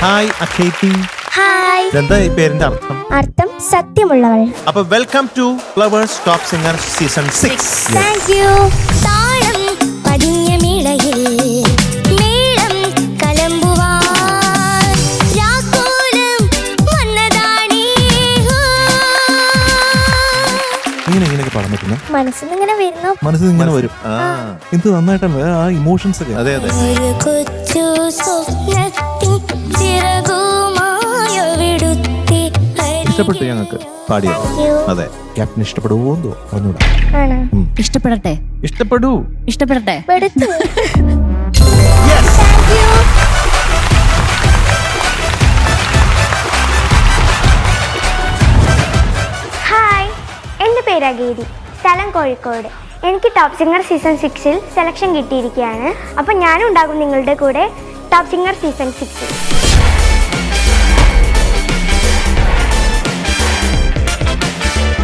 Hi അഖേതി. Hi. എന്താ ഈ പേരിന്റെ അർത്ഥം? അർത്ഥം സത്യമുള്ളവൾ. അപ്പൊ welcome to flowers top singer season 6. Thank you. താളം പതിഞ്ഞ മിളയിൽ മേളം കലമ്പുവാൻ രാക്കോലം വന്നതാണേ. ഇങ്ങനെയൊക്കെ പാടാൻ പറ്റുന്ന മനസ്സിൽ ഇങ്ങനെ വരുന്നു. മനസ്സിൽ ഇങ്ങനെ വരും. എന്ത് നന്നായിട്ടാണ് ആ ഇമോഷൻസ് ഒക്കെ. അതെ അതെ. ഒരു കൊച്ചു സ്വപ്നത്തിൻ ചിറകുമായൊവിടുത്തി. ഇഷ്ടപ്പെട്ടു ഞങ്ങൾക്ക് പാടിയത്. അതെ, ക്യാപ്റ്റൻ ഇഷ്ടപ്പെടുവോ പറഞ്ഞൂടാ. ആണ്. ഇഷ്ടപ്പെടട്ടെ. ഇഷ്ടപ്പെടൂ. ഇഷ്ടപ്പെടട്ടെ. പെടുത്തു. Yes. Thank you. ഹായ്, എൻ്റെ പേര് അഖേതി, സ്ഥലം കോഴിക്കോട്. എനിക്ക് ടോപ്പ് സിംഗർ സീസൺ 6-ൽ സെലക്ഷൻ കിട്ടിയിരിക്കുകയാണ്. അപ്പം ഞാനും ഉണ്ടാകും നിങ്ങളുടെ കൂടെ ടോപ്പ് സിംഗർ സീസൺ 6-ൽ.